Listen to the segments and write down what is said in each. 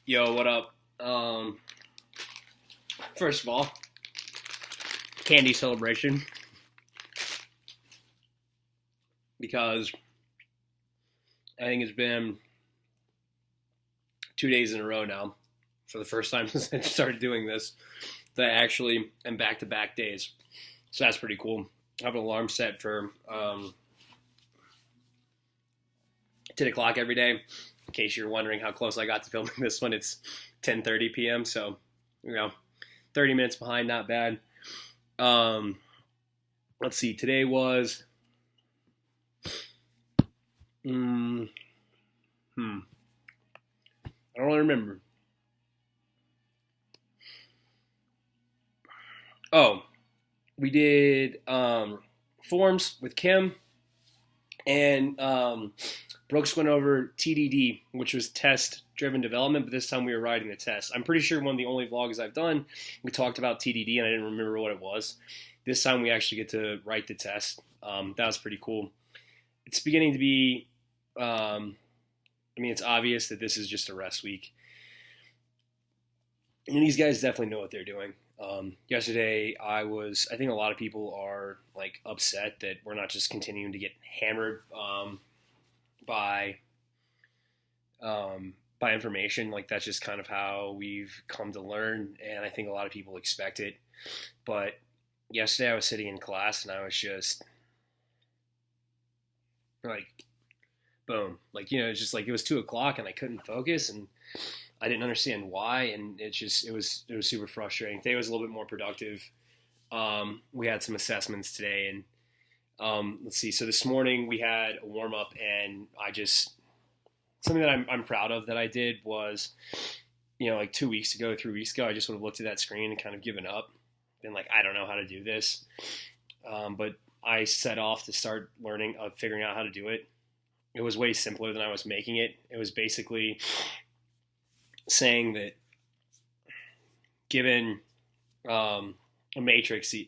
Yo, what up? First of all, candy celebration because I think it's been 2 days in a row now for the first time since I started doing this that I actually am back-to-back days. So that's pretty cool. I have an alarm set for 10 o'clock every day. In case you're wondering how close I got to filming this one, it's 10:30 p.m. So, 30 minutes behind, not bad. Let's see. Today was, I don't really remember. Oh, we did forms with Kim, and Brooks went over TDD, which was test-driven development, but this time we were writing the test. I'm pretty sure one of the only vlogs I've done, we talked about TDD, and I didn't remember what it was. This time we actually get to write the test. That was pretty cool. It's beginning to be, it's obvious that this is just a rest week. And these guys definitely know what they're doing. Yesterday, I think a lot of people are like upset that we're not just continuing to get hammered by information. Like, that's just kind of how we've come to learn, and I think a lot of people expect it. But yesterday I was sitting in class and I was just like, boom, like, it's just like it was 2 o'clock and I couldn't focus, and I didn't understand why, and it was super frustrating. Today was a little bit more productive. We had some assessments today, and let's see. So this morning we had a warm up, and something that I'm proud of that I did was, like 3 weeks ago, I just would have looked at that screen and kind of given up, been like, I don't know how to do this. But I set off to start learning, figuring out how to do it. It was way simpler than I was making it. It was basically saying that given matrices,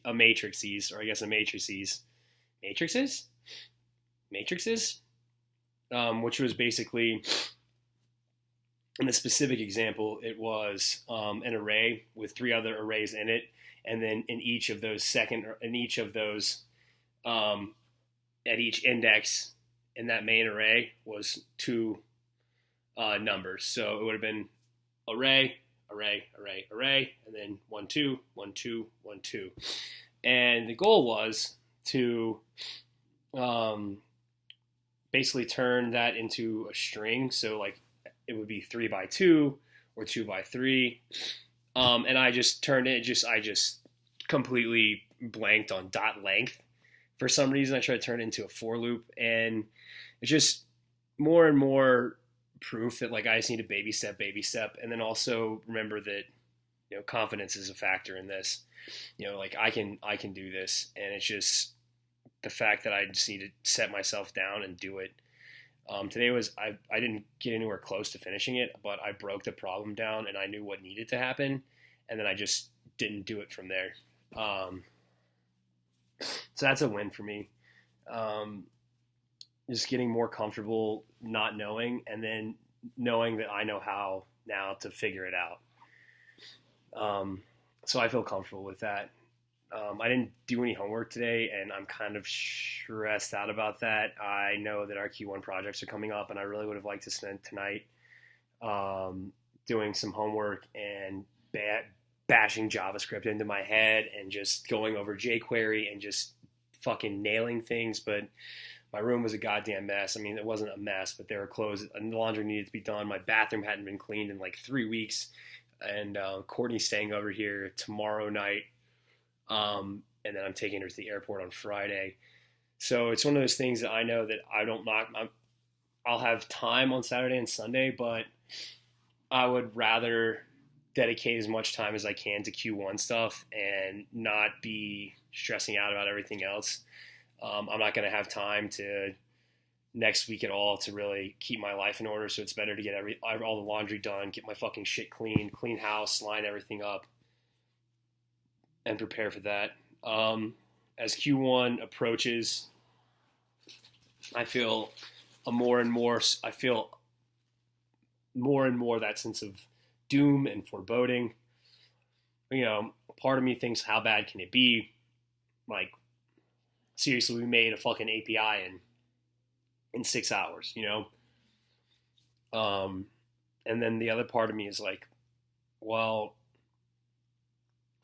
which was basically, in the specific example, it was an array with three other arrays in it, and then at each index in that main array was two numbers. So it would have been array, and then 1, 2, 1, 2, 1, 2. And the goal was to basically turn that into a string. So like it would be 3 by 2 or 2 by 3. And I just completely blanked on dot length. For some reason, I tried to turn it into a for loop, and it's just more and more proof that like I just need to baby step, and then also remember that confidence is a factor in this. Like I can do this, and it's just the fact that I just need to set myself down and do it. Today was I didn't get anywhere close to finishing it, but I broke the problem down and I knew what needed to happen, and then I just didn't do it from there. So that's a win for me. Just getting more comfortable not knowing, and then knowing that I know how now to figure it out. So I feel comfortable with that. I didn't do any homework today, and I'm kind of stressed out about that. I know that our Q1 projects are coming up, and I really would have liked to spend tonight doing some homework and bashing JavaScript into my head and just going over jQuery and just fucking nailing things, but my room was a goddamn mess. I mean, it wasn't a mess, but there were clothes and the laundry needed to be done. My bathroom hadn't been cleaned in like 3 weeks, and Courtney's staying over here tomorrow night, and then I'm taking her to the airport on Friday. So it's one of those things that I know that I'll have time on Saturday and Sunday, but I would rather dedicate as much time as I can to Q1 stuff and not be stressing out about everything else. I'm not going to have time to next week at all to really keep my life in order. So it's better to get all the laundry done, get my fucking shit clean house, line everything up, and prepare for that. As Q1 approaches, I feel more and more that sense of doom and foreboding. Part of me thinks, how bad can it be? Like, seriously, we made a fucking API in 6 hours, and then the other part of me is like, well,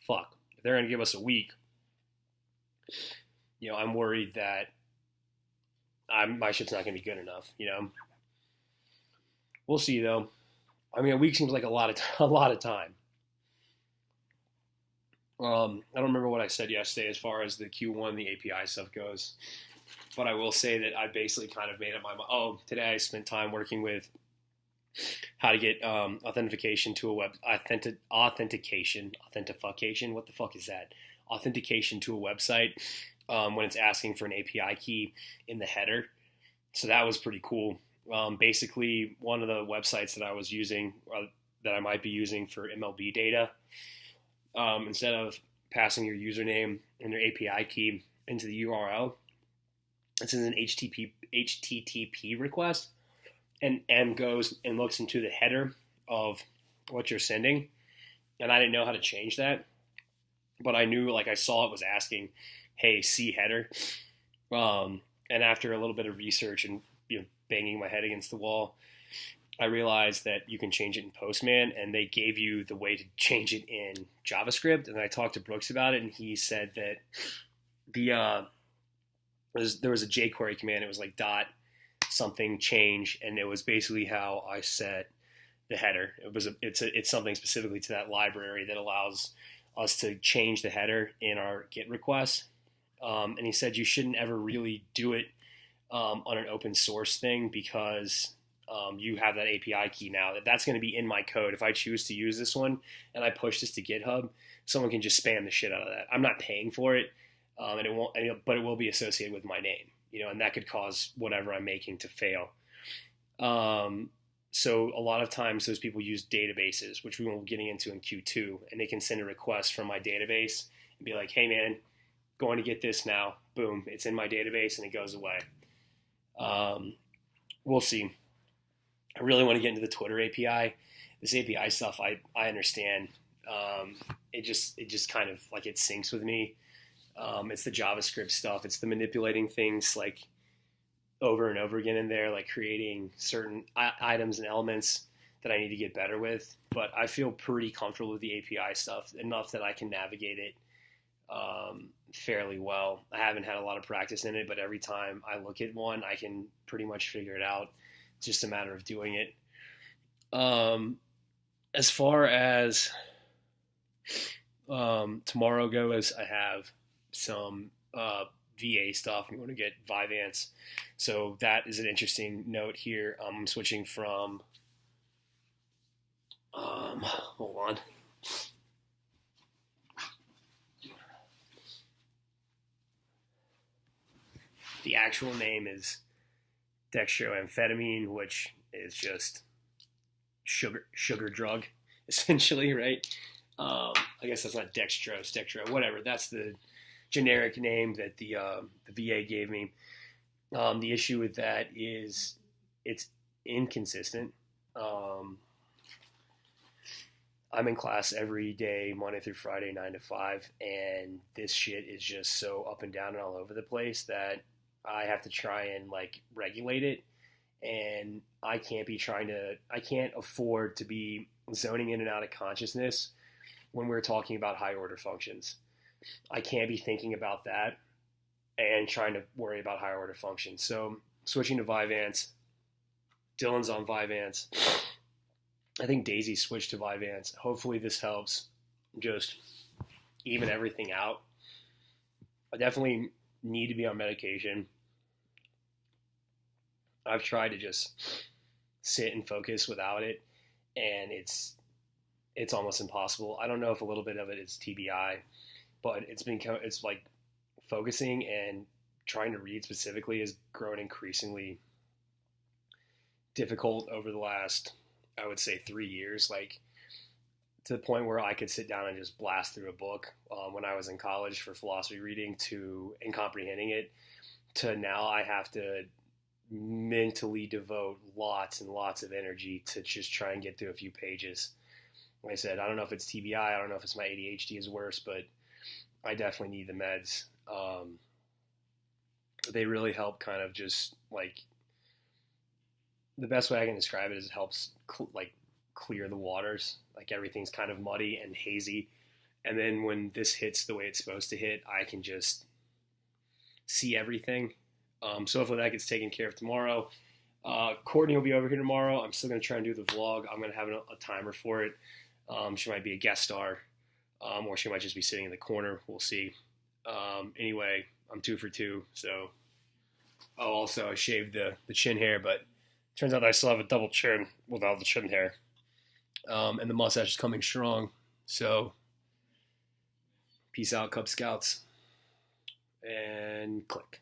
fuck, if they're going to give us a week, I'm worried that my shit's not going to be good enough, We'll see, though. I mean, a week seems like a lot of time. I don't remember what I said yesterday as far as the Q1, the API stuff goes, but I will say that I basically kind of made up my mind. Oh, today I spent time working with how to get authentication to a authentication. What the fuck is that? Authentication to a website when it's asking for an API key in the header. So that was pretty cool. Basically, one of the websites that I was using, that I might be using for MLB data, instead of passing your username and your API key into the URL, it sends an HTTP request, and goes and looks into the header of what you're sending. And I didn't know how to change that, but I knew, I saw it was asking, hey, see header. And after a little bit of research and banging my head against the wall, I realized that you can change it in Postman, and they gave you the way to change it in JavaScript. And I talked to Brooks about it, and he said that there was a jQuery command. It was like dot something change, and it was basically how I set the header. It's something specifically to that library that allows us to change the header in our GET request. And he said you shouldn't ever really do it on an open source thing, because you have that API key now. That's going to be in my code. If I choose to use this one and I push this to GitHub, someone can just spam the shit out of that. I'm not paying for it, and it won't. But it will be associated with my name, and that could cause whatever I'm making to fail. So a lot of times those people use databases, which we will be getting into in Q2, and they can send a request from my database and be like, hey man, going to get this now. Boom, it's in my database, and it goes away. We'll see. I really want to get into the Twitter API. This API stuff, I understand. It just kind of it syncs with me. It's the JavaScript stuff. It's the manipulating things over and over again in there, creating certain items and elements that I need to get better with. But I feel pretty comfortable with the API stuff, enough that I can navigate it fairly well. I haven't had a lot of practice in it, but every time I look at one, I can pretty much figure it out. It's just a matter of doing it. As far as tomorrow goes, I have some VA stuff. I'm going to get vyvanse. So that is an interesting note here. I'm switching from, hold on. The actual name is dextroamphetamine, which is just sugar drug, essentially, right? I guess that's not dextro, whatever. That's the generic name that the VA gave me. The issue with that is it's inconsistent. I'm in class every day, Monday through Friday, 9 to 5, and this shit is just so up and down and all over the place that I have to try and regulate it, and I can't afford to be zoning in and out of consciousness when we're talking about high order functions. I can't be thinking about that and trying to worry about higher order functions. So switching to vyvanse. Dylan's on vyvanse. I think Daisy switched to vyvanse. Hopefully this helps just even everything out. I definitely need to be on medication. I've tried to just sit and focus without it, and it's almost impossible. I don't know if a little bit of it is TBI, but it's focusing and trying to read specifically has grown increasingly difficult over the last, I would say, 3 years, to the point where I could sit down and just blast through a book when I was in college for philosophy reading and comprehending it, to now I have to mentally devote lots and lots of energy to just try and get through a few pages. like I said, I don't know if it's TBI. I don't know if it's my ADHD is worse, but I definitely need the meds. They really help kind of just like, the best way I can describe it is it helps clear the waters. Like everything's kind of muddy and hazy. And then when this hits the way it's supposed to hit, I can just see everything. So hopefully that gets taken care of tomorrow. Courtney will be over here tomorrow. I'm still going to try and do the vlog. I'm going to have a timer for it. She might be a guest star, or she might just be sitting in the corner. We'll see. Anyway, I'm 2 for 2. So, also I shaved the chin hair, but turns out that I still have a double chin without the chin hair. And the mustache is coming strong. So, peace out, Cub Scouts. And click.